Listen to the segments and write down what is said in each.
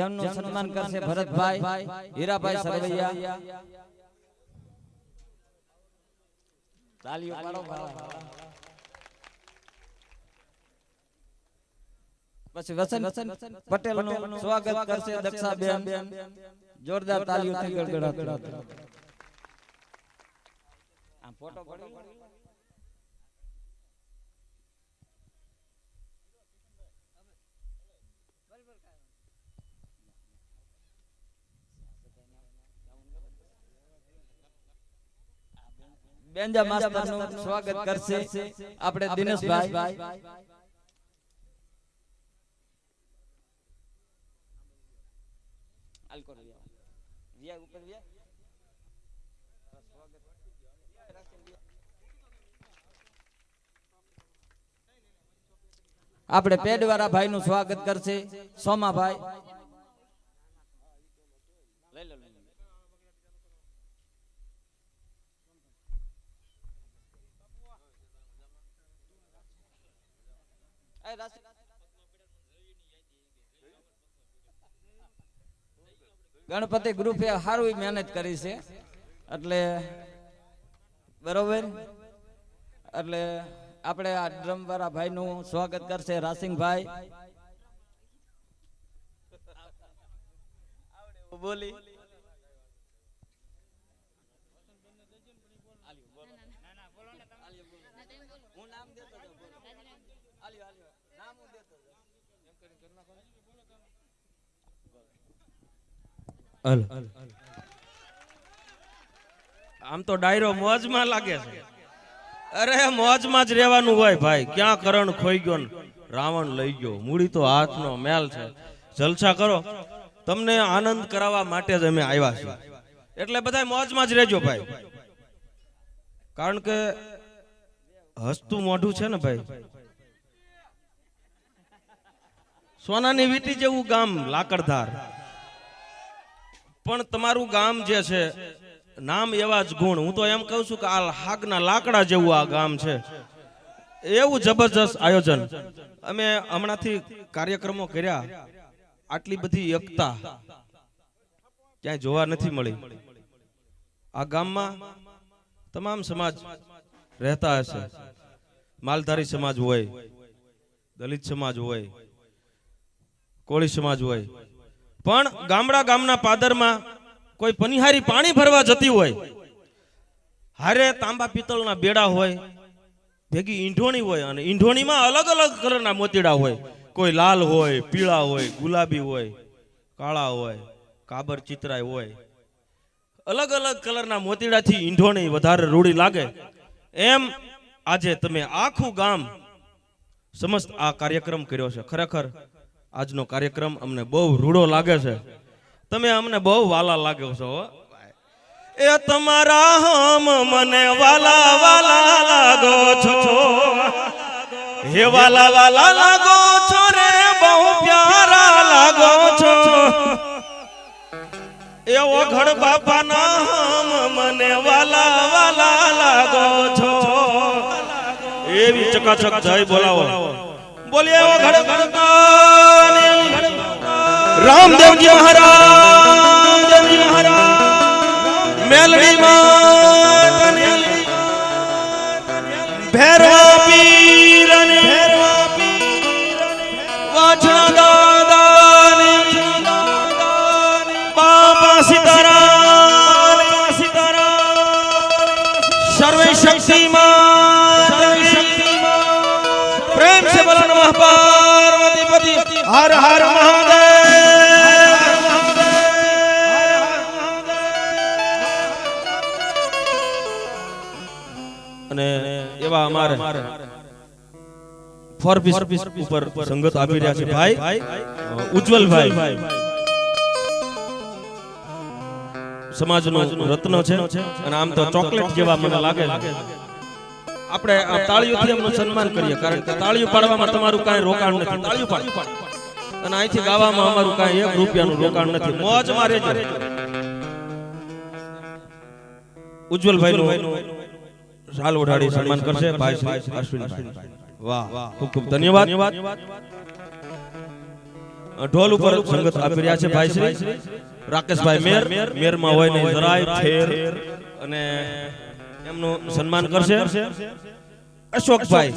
જેમનું સન્માન કરશે ભરતભાઈ હીરાભાઈ સરવૈયા તાલીઓ પાડો પછી વસંત પટેલ નું સ્વાગત કરશે દક્ષાબેન જોરદાર તાલીઓથી ગડગડાટ આ ફોટો પડી બેંજા માસ્ટર નું સ્વાગત કરશે આપણે દિનેશભાઈ આપણે પેડવાળા ભાઈ નું સ્વાગત કરશે સોમાભાઈ ગણપતિ ગ્રુપે સારું મહેનત કરી છે એટલે બરોબર એટલે આપણે આ ડ્રમ વાળા ભાઈ નું સ્વાગત કરશે રાસિંગભાઈ બોલી આમ તો ડાયરો મોજમાં લાગે છે. અરે મોજમાં જ રહેવાનું હોય ભાઈ. ક્યાં કરણ ખોઈ ગયો ને રાવણ લઈ ગયો. મૂડી તો હાથનો મેલ છે. જલસા કરો, તમને આનંદ કરાવવા માટે જ અમે આવ્યા છીએ. એટલે બધા મોજમાં જ રહેજો ભાઈ. કારણ કે હસતું મોઢું છે ને ભાઈ, સોનાની વીટી જેવું ગામ લાકડધાર. પણ તમારું ગામ જે છે નામ એવા જ ગુણ. હું તો એમ કહું છું કે આ હાગના લાકડા જેવું આ ગામ છે. એવું જબરજસ્ત આયોજન. અમે હમણાંથી કાર્યક્રમો કર્યા, આટલી બધી એકતા ક્યાંય જોવા નથી મળી. આ ગામમાં તમામ સમાજ રહેતા હશે. માલધારી સમાજ હોય, દલિત સમાજ હોય, કોળી સમાજ હોય, પણ ગામના પાદરમાં કોઈ પનિહારી પાણી ભરવા જતી હોય, હારે તાંબા પિત્તળના બેડા હોય, ભેગી ઈંઢોણી હોય, અને ઈંઢોણીમાં અલગ અલગ કલરના મોતીડા હોય. કોઈ લાલ હોય, પીળા હોય, ગુલાબી હોય, કાળા હોય, કાબર ચિતરાય હોય. અલગ અલગ કલરના મોતીડાથી ઈંઢોણી વધારે રૂડી લાગે. એમ આજે તમે આખું ગામ સમસ્ત આ કાર્યક્રમ કર્યો છે. ખરેખર આજનો કાર્યક્રમ અમને બહુ રૂડો લાગે છે. તમે અમને બહુ વાલા લાગો છો. એ તમારા હમ મને વાલા વાલા લાગો છો. હે વાલા વાલા લાગો છો રે, બહુ પ્યારા લાગો છો. એવો ઘડ બાપાના હમ મને વાલા વાલા લાગો છો. એવી ચકાચક જય બોલાવો. બોલીએ એવો ઘડ રામદેવજી મહારાજ, મેલડી માતની, ભૈરવા પીરની, વાછડા દાદાની, બાપા સીતારામ, સર્વે શક્તિમાન, પ્રેમ से बोलो नमः पार्वती पति हर हर महादेव. અને એવા અમારે ફોર પીસ ઉપર સંગત આપી રહ્યા છે ભાઈ ઉજ્જવલભાઈ. સમાજનો રત્ન છે અને આમ તો ચોકલેટ જેવા મને લાગે છે. આપણે આ તાળીઓથી એમનું સન્માન કરીએ, કારણ કે તાળીઓ પાડવામાં તમારું કાંઈ રોકાણ નથી. તાળીઓ પાડો અને અહીંથી ગાવામાં અમારું કાંઈ 1 રૂપિયાનું રોકાણ નથી. મોજમાં રહેજો. ઉજ્જવલભાઈ નું શાલ ઓઢાડી સન્માન કરશે ભાઈ શ્રી અશ્વિનભાઈ. વાહ, ખૂબ ખૂબ ધન્યવાદ. ઢોલ ઉપર સંગત આપી રહ્યા છે ભાઈ શ્રી રાકેશભાઈ મેર માં હોય નહીં જરાય ઠેર અને એમનું સન્માન કરશે અશોકભાઈ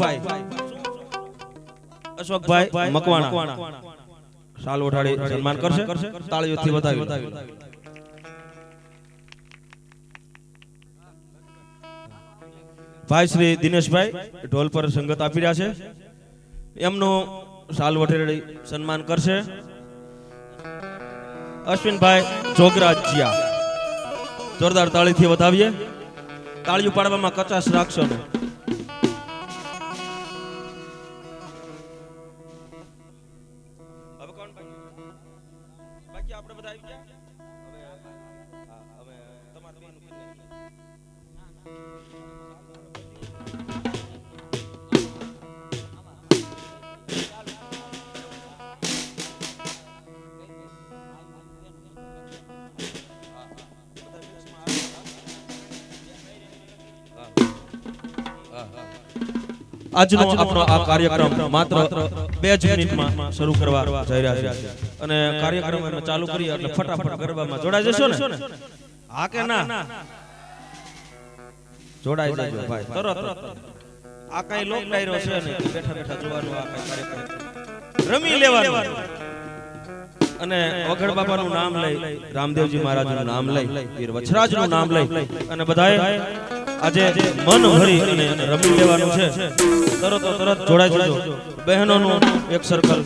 મકવાણા શાલ ઓઢાડી સન્માન કરશે તાળીઓથી વધાવી ભાઈ શ્રી દિનેશભાઈ ઢોલ પર સંગત આપી રહ્યા છે એમનું શાલ ઓઢાડી સન્માન કરશે અશ્વિનભાઈ જોગરાજિયા જોરદાર તાળીથી વધાવીએ તાળીઓ પાડવામાં કચાશ રાખશો ને હવે કોણ બાકી આપણે બધા આવી ગયા હવે તમારે બેનું આજનો આપણો આ કાર્યક્રમ માત્ર 2 જ મિનિટમાં શરૂ કરવા જઈ રહ્યા છે અને કાર્યક્રમ અમે ચાલુ કરીએ એટલે ફટાફટ ગરબામાં જોડાઈ જશો ને હા કે ના જોડાઈ જજો ભાઈ તરત આ કઈ લોક ડાયરો છે ને બેઠા બેઠા જોવાનો આ કઈ કાર્યક્રમ રમી લેવાનો અને ઓઘડ બાબાનું નામ લઈ રામદેવજી મહારાજનું નામ લઈ વીર વછરાજનું નામ લઈ અને બધાએ આજે મન ભરી અને રમી લેવાનું છે તરત જોડાઈ જજો બહેનોનું એક સર્કલ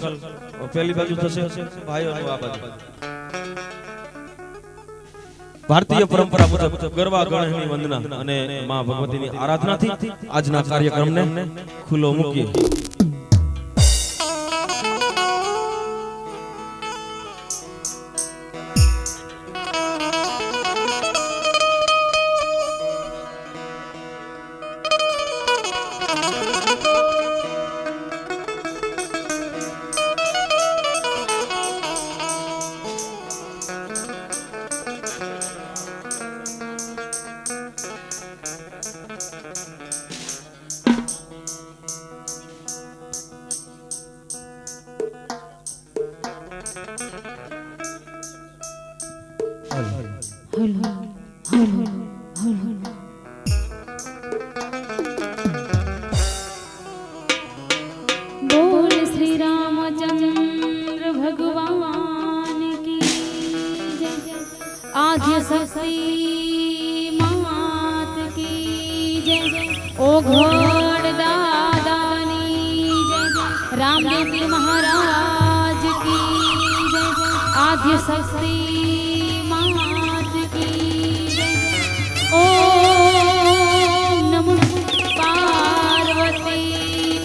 પહેલી બાજુ થશે ભાઈઓનું આ બાજુ ભારતીય પરંપરા મુજબ ગરબા ગણની વંદના અને માં ભગવતીની આરાધનાથી આજના કાર્યક્રમને ખુલ્લો મૂકીએ बोल श्री रामचंद्र भगवान की जय आद्य शक्ति मात की जय ओ घोड़ दादानी जय रामदेव जी महाराज की जय आद्य शक्ति मात की जय ओम नमो पार्वती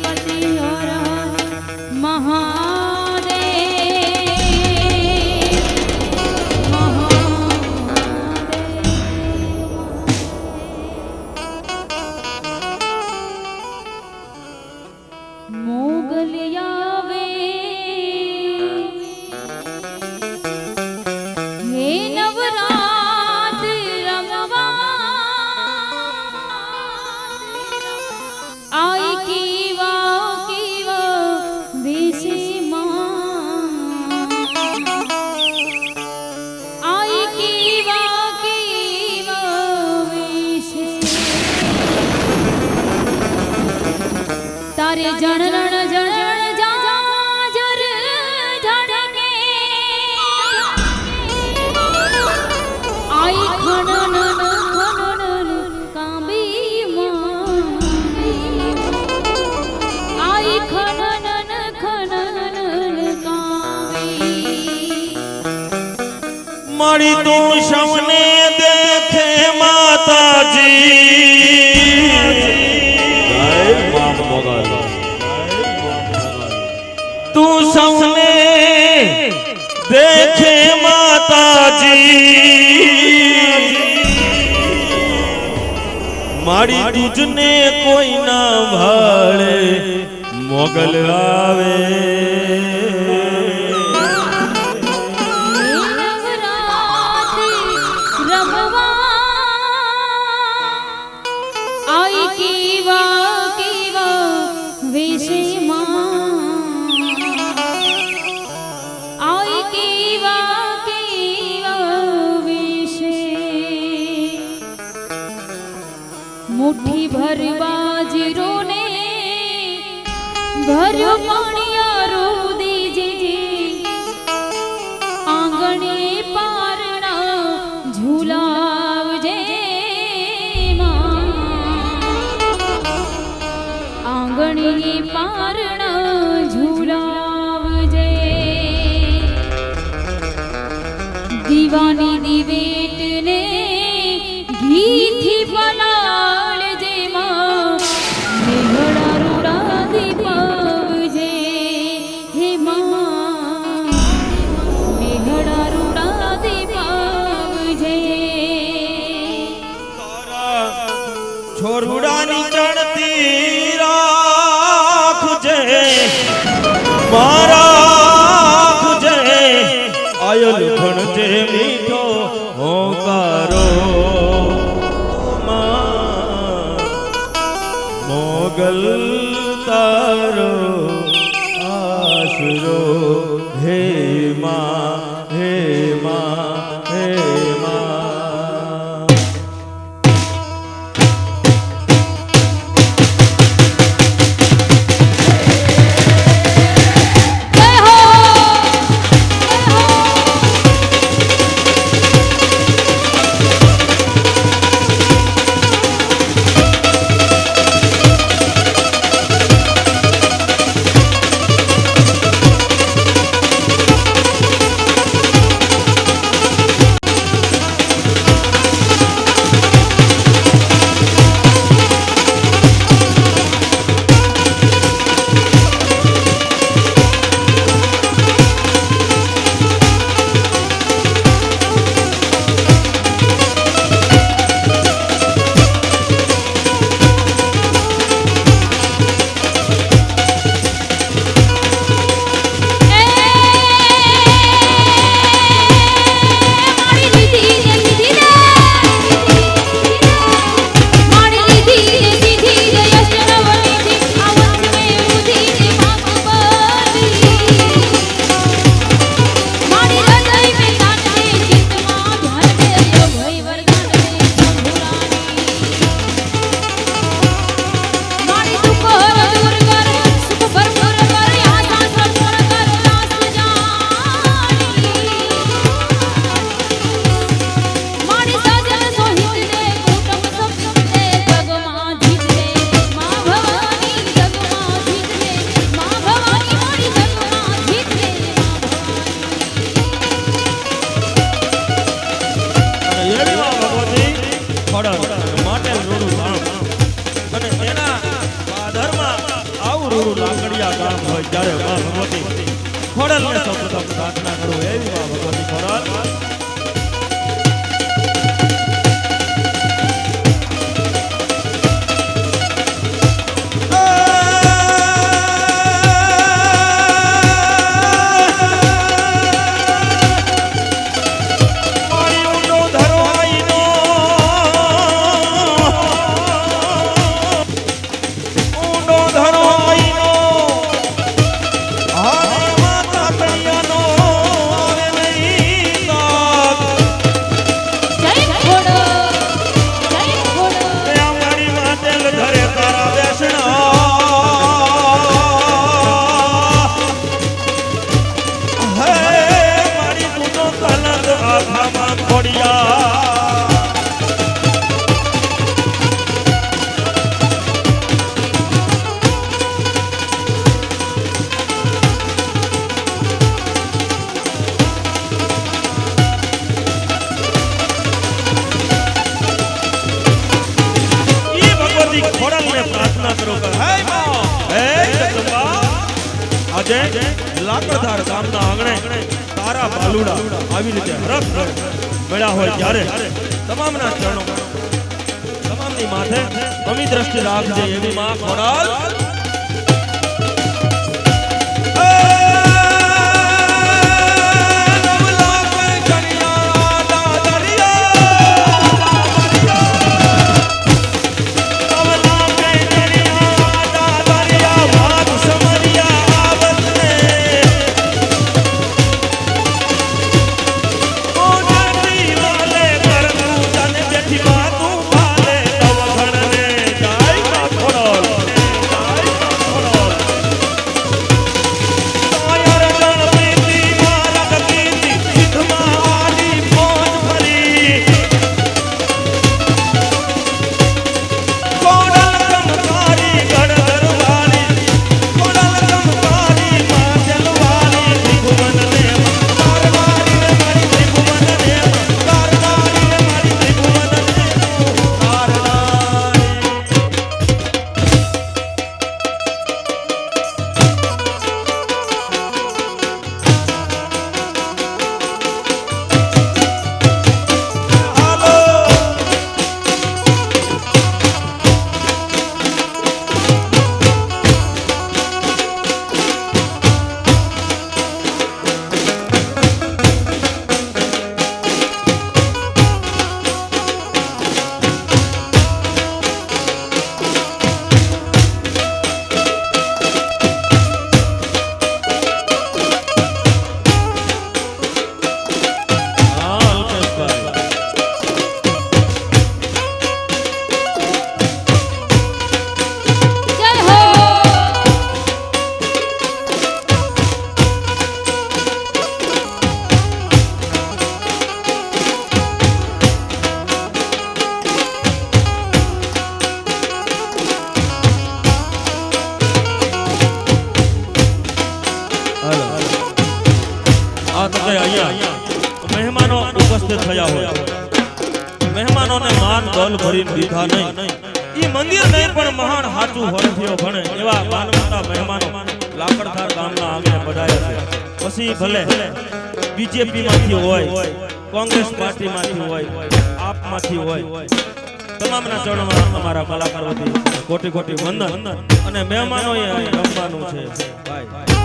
पति हर तारे जनरण जनरण जाजर धड़के आई खनन खनन कांबी आई खनन खनन कांबी मारी तू सौने देखे माताजी तू सौने देखे माताजी मारी तुझने कोई ना भाड़े मोगल आवे મુઠ્ઠી ભર બાજરો ને ભર્યો પાણિયારો દીજે આંગણે પારણા ઝુલાવજે માં આંગણે પારણા ઝુલાવજે દીવાની દિવેટ ને ઘીથી પલાળજે માં મેઘડા રૂડા દીપવજે હે માં મેઘડા રૂડા દીપવજે છોરુડાની ચણતી રાખજે મારા રાખજે આયલ ભણજે મીઠો હોકારો મોગલ તારો આશરો હે માં હે માં હે માં જય હો પ્રાર્થના કરું એવી માં ભગવતી ખોડલ લાકડધાર ગામના આંગણે તારા બાલુડા આવી રીતે હરખ મળ્યા હોય ત્યારે તમામના ચરણો તમામની માથે અમી દ્રષ્ટિ રાખજે એવી માં ખોડલ ગયા હોય, મહેમાનોને માન દોલ ભરીને દીધા નહીં, ઈ મંદિર નહીં પણ મહાન હાચું હોરથીઓ ભણે એવા માનવતા મહેમાનો લાકડધાર ગામના આંગણે પધાર્યા છે. પછી ભલે બીજેપી માંથી હોય, કોંગ્રેસ પાર્ટી માંથી હોય, આપ માંથી હોય, તમામના ચરણોમાં અમારા કલાકારો વતી કોટી કોટી વંદન. અને મહેમાનોએ અહીં રમવાનું છે ભાઈ.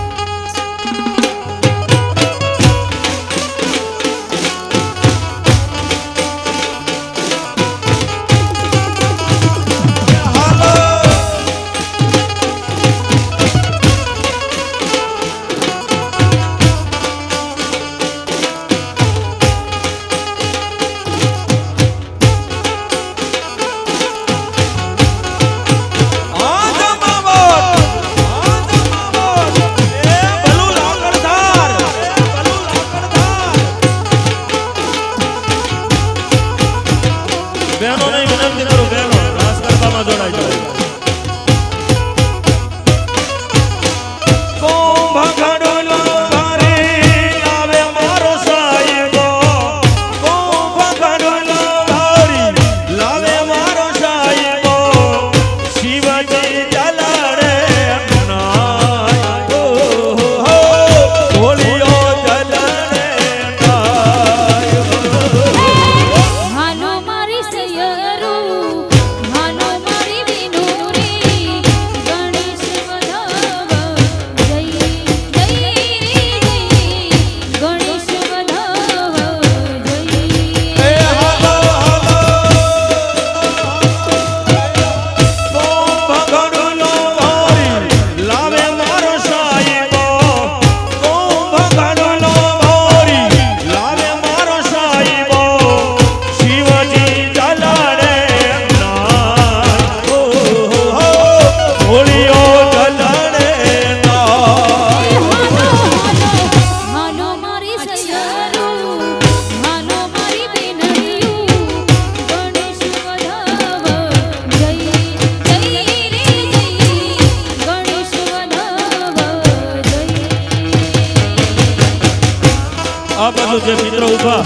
જે મિત્રો ઉભા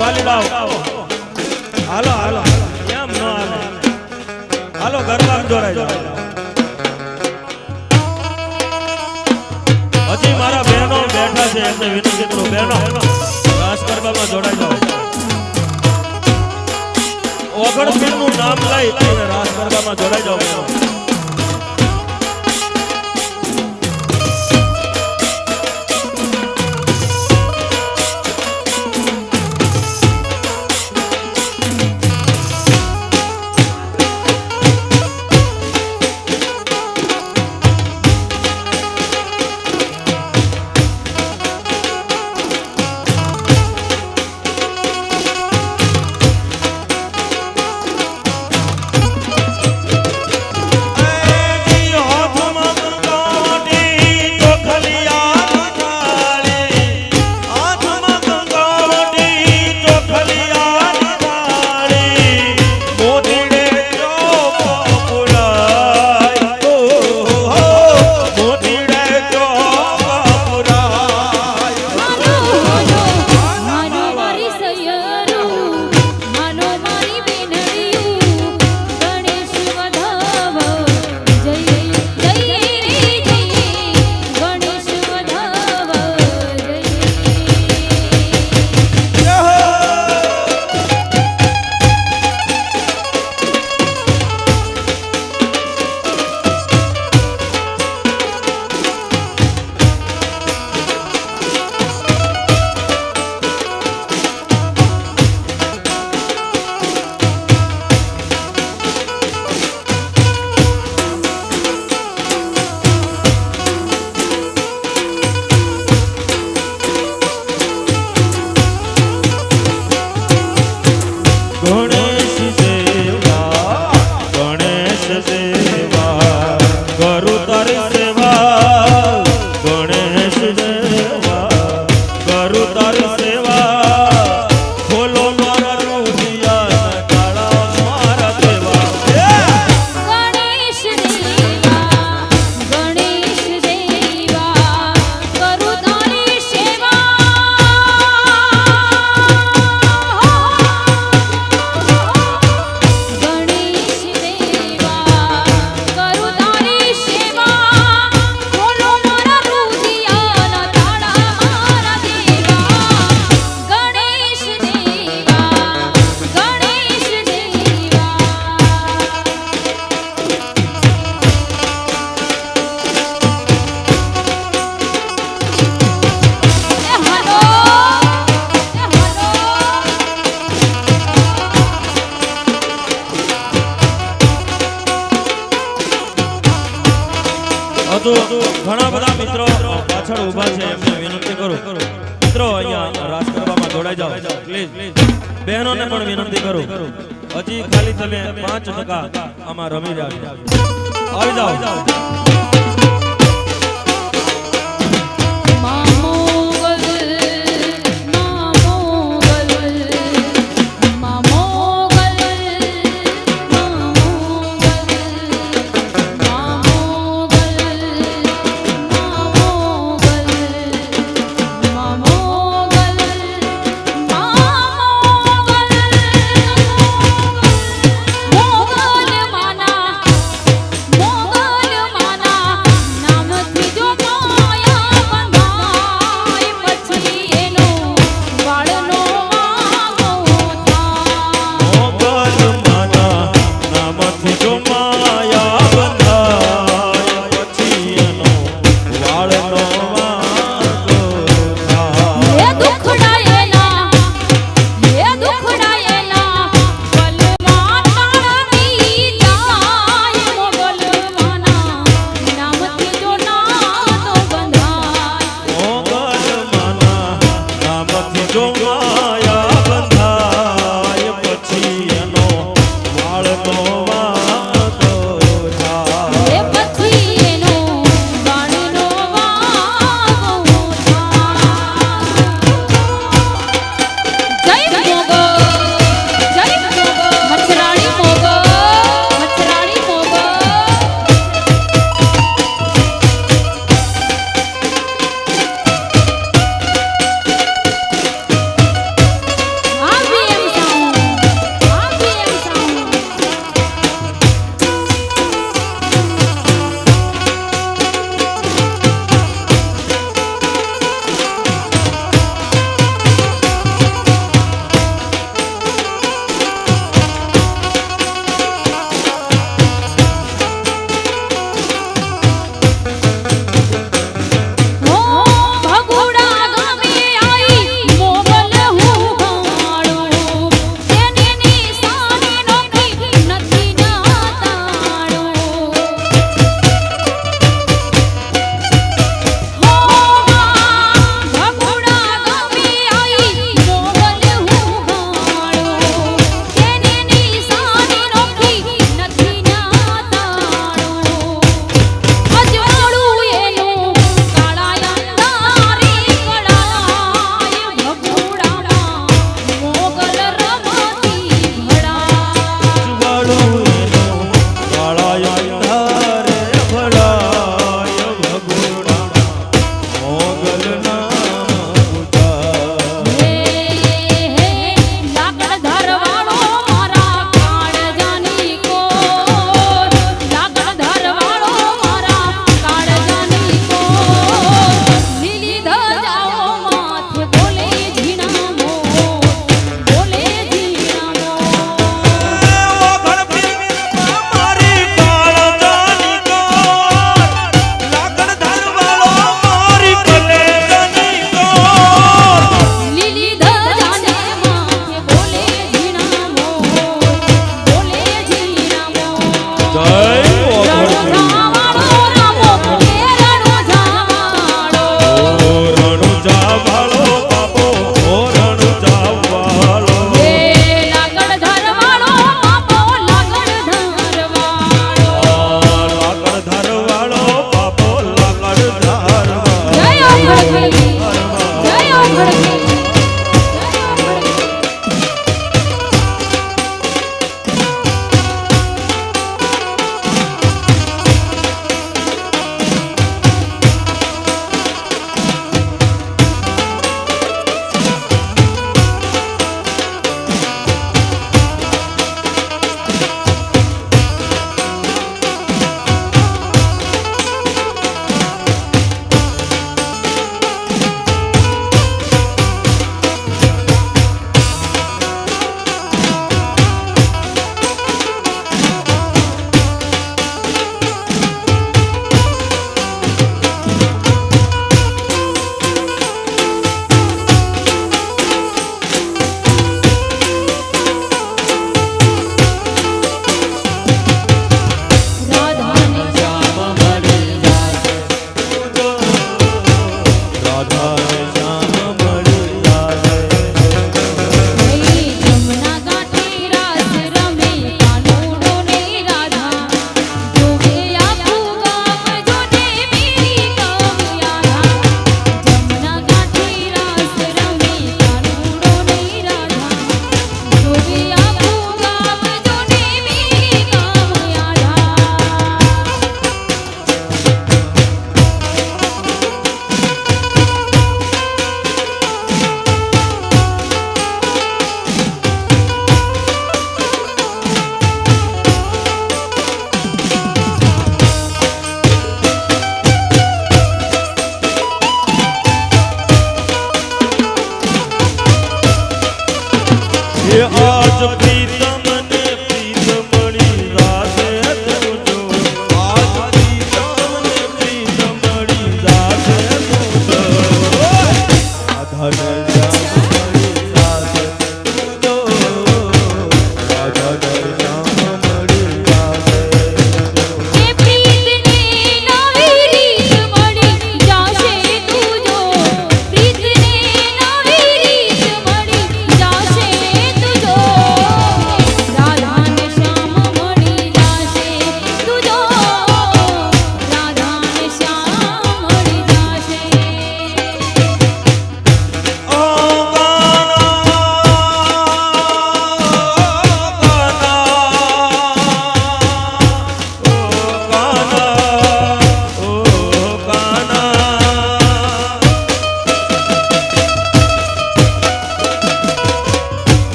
વાલીડાઓ હાલો હાલો કેમ ન હાલે હાલો ગરબામાં જોડાઈ જાઓ. હજી મારા બહેનો બેઠા છે એમને વિનંતી કરું, બહેનો રાસ ગરબામાં જોડાઈ જાઓ. ઓગણપીરનું નામ લઈ અને રાસ ગરબામાં જોડાઈ જાઓ બહેનો. હજુ ઘણા બધા મિત્રો પાછળ ઊભા છે એમને વિનંતી કરું મિત્રો અહીંયા રાસ ગરબામાં જોડાઈ જાઓ પ્લીઝ બહેનોને પણ વિનંતી કરું હજી ખાલી તમે 5% આમાં રમી રહ્યા છો આવી જાઓ મોગલ માના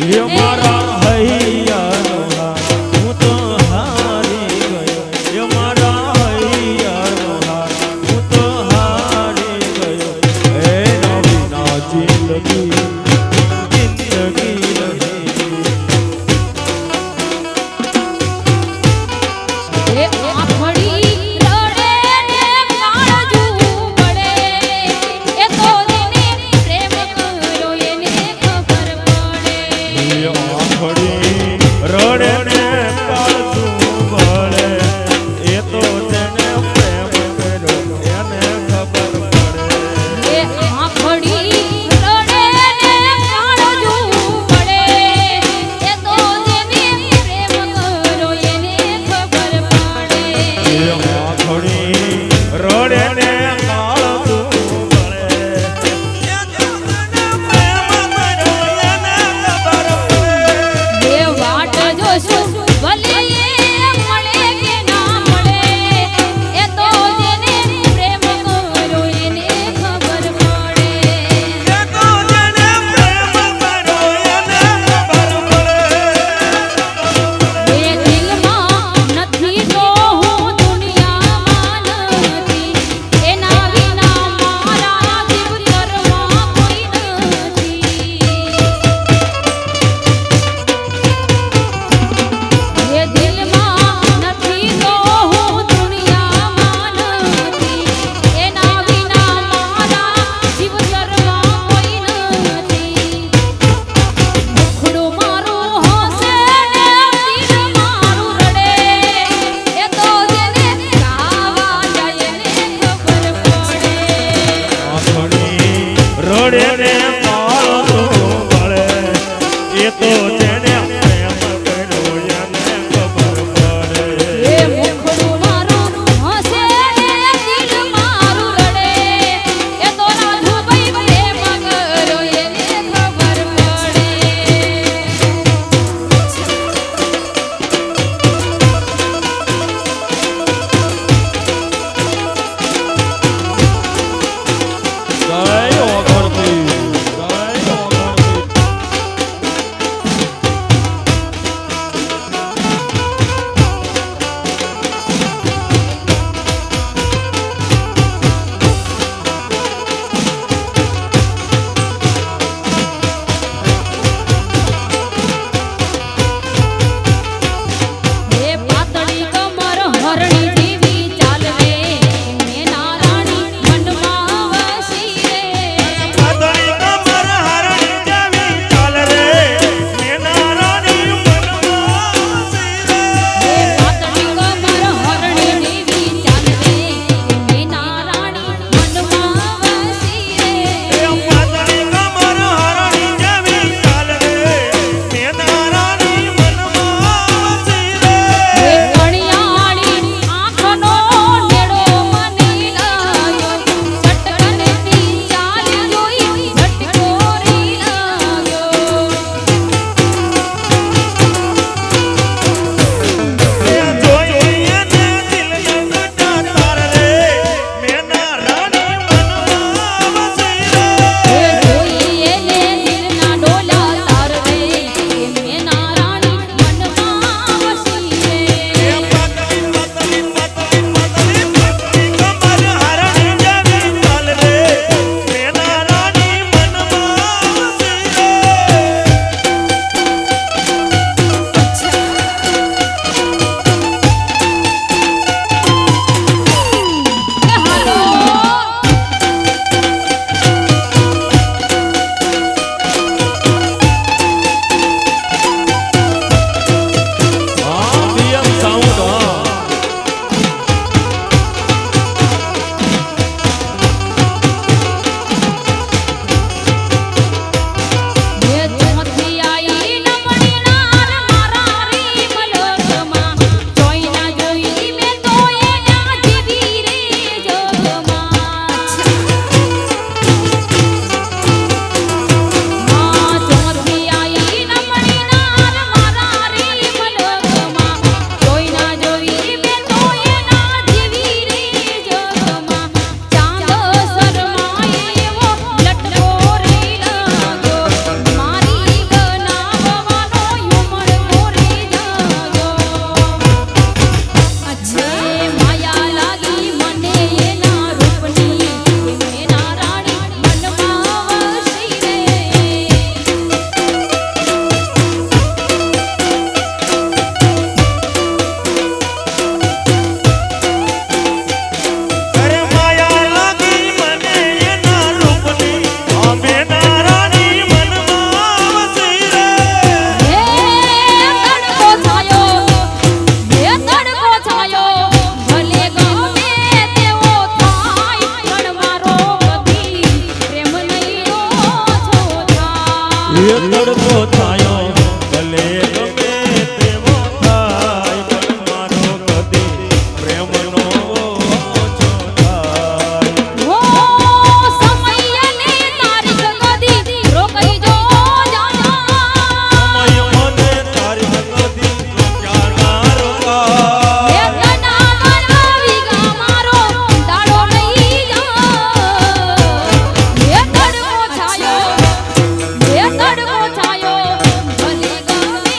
એ મારા હૈયાનો હાર હું તો હારી ગયો એ મારા હૈયાનો હાર હું તો હારી ગયો એ નવી ના જિંદગી એ આફડી રડે ને કાળજું પડે એ તો જેને પ્રેમ કર્યો એને ખબર પડે તડકો થાયો ભલે ગમે તેવો થાય પણ મારો કદી પ્રેમનો ઓછો થાય હો સમયને તારીખ કદી રોકાઈ જો જાના સમય મને તારી કદી ક્યાં ના રોકાય વેદના બનાવી ગા મારો દાડો નહીં જા એ તડકો છાયો ભલે ગમે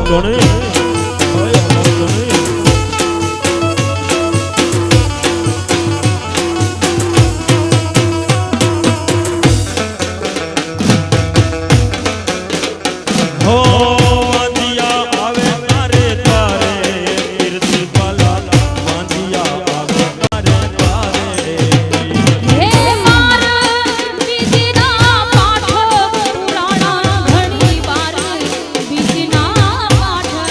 મોગણી ઓય મોગણી હો વાંધિયા આવે તારે તારે કીર્તિ વાલા વાંધિયા આવે તારે તારે હે માર બીજના પાઠ પુરાણા ઘણી વાર બીજના પાઠ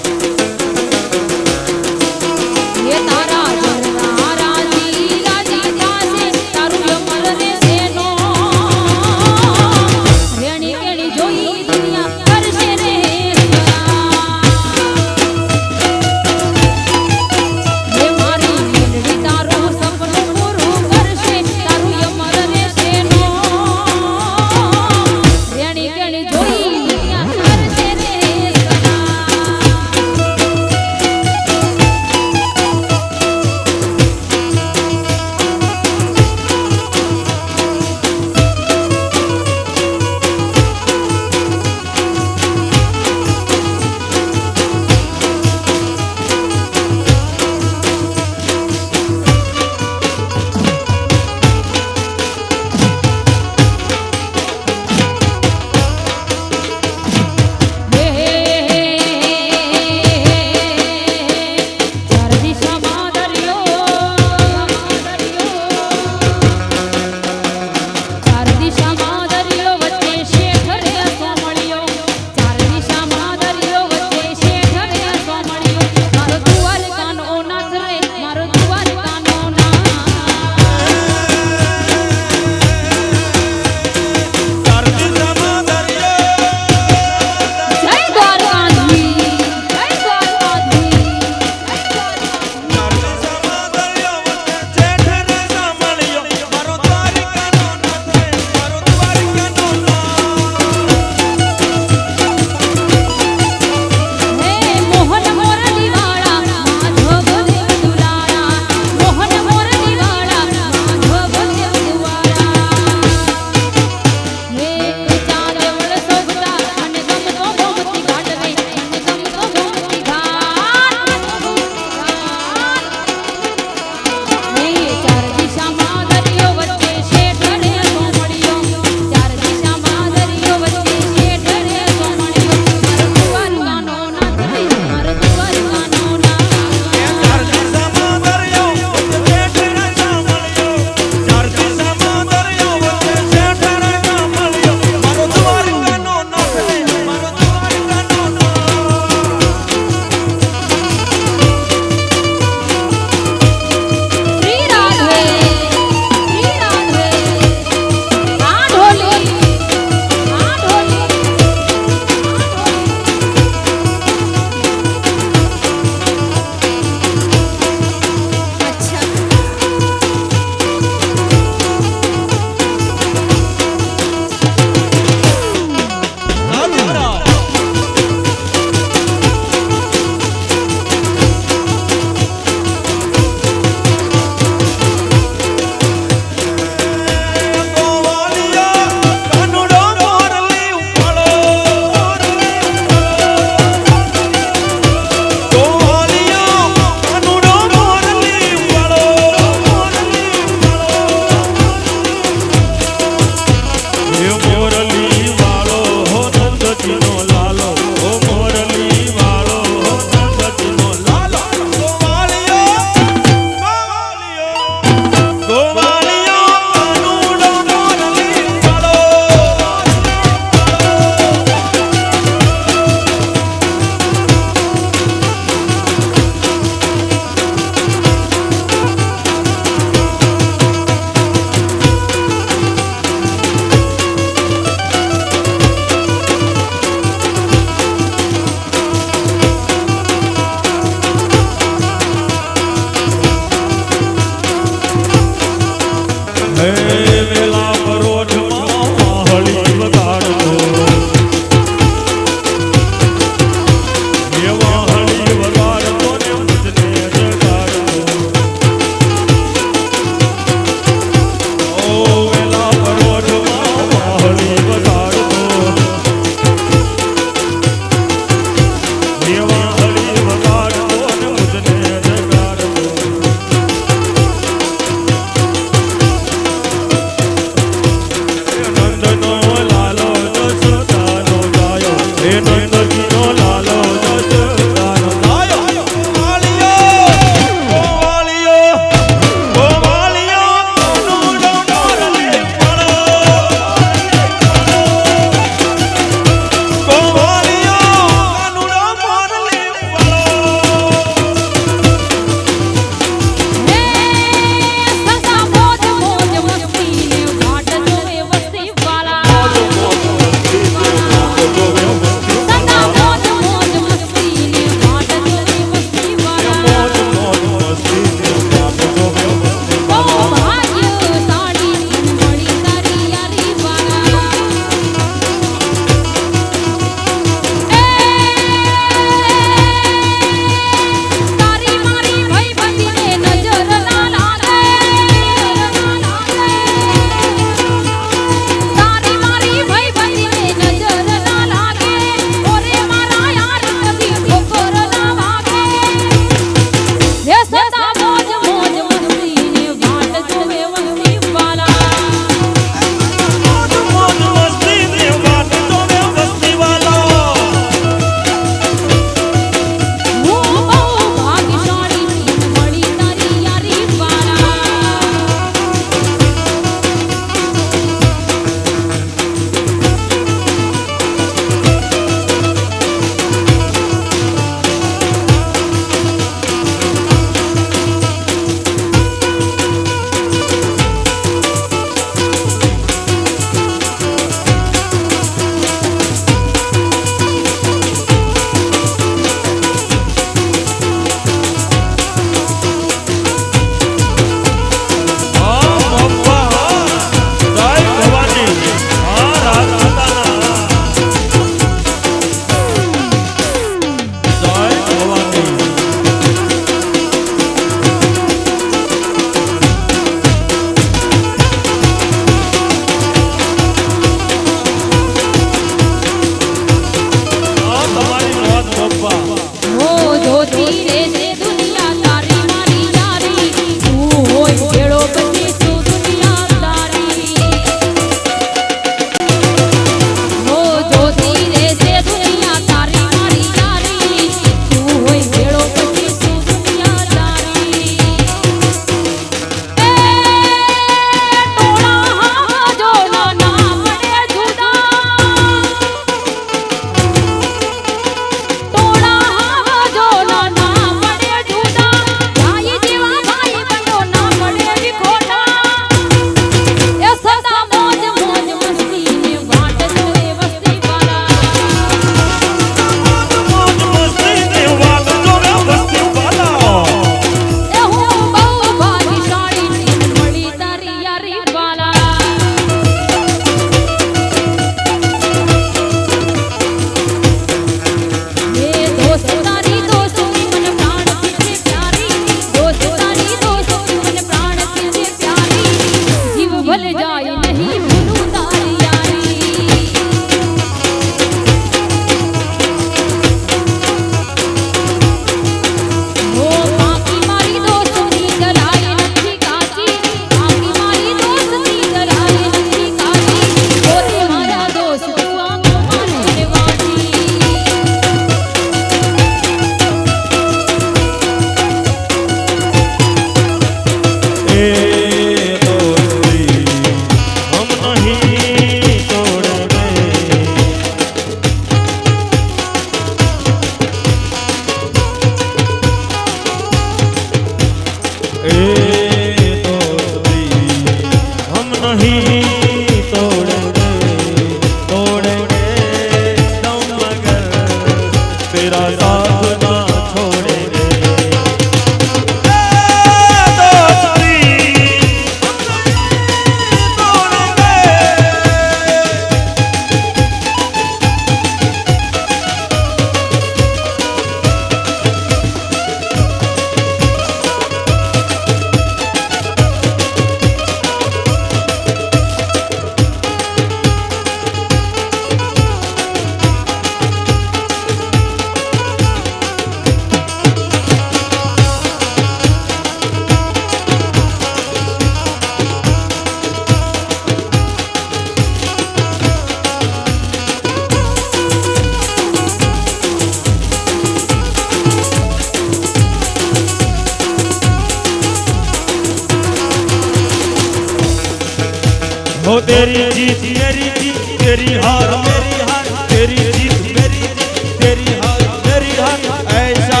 तेरी जीत मेरी जीत, तेरी हार मेरी हार, तेरी जीत मेरी जीत, तेरी हार मेरी हार, ऐसा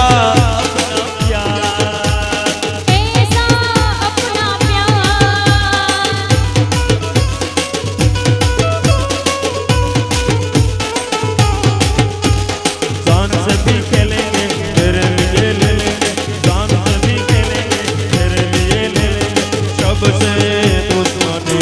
अपना प्यार। ऐसा अपना प्यार जान से भी खेलेंगे तेरे लिए ले लेंगे, जान से भी खेलेंगे तेरे लिए ले लेंगे, सबसे दुश्मनी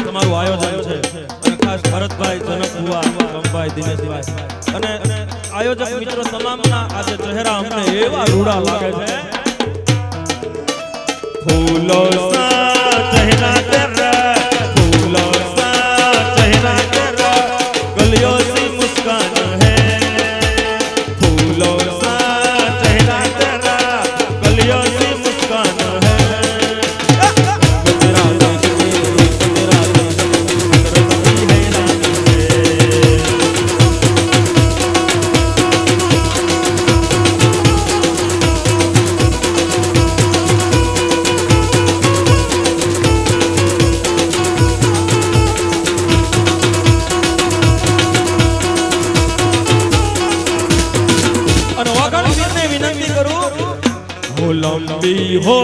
તમારું આયોજન છે અને ખાસ ભરતભાઈ જનક બુઆ રમભાઈ દિનેશભાઈ અને આયોજક મિત્રો તમામના આજે ચહેરા અમને એવા રૂડા લાગે છે ફૂલો સા ચહેરા તેરા ફૂલો સા ચહેરા તેરા ગલિયો सी मुस्कान है फूलों सा चेहरा तेरा गलियों सी मुस्कान है तेरा देश तेरा देश तरसती है रानी અને વાઘણ વીરને વિનંતી કરું हो लंबी हो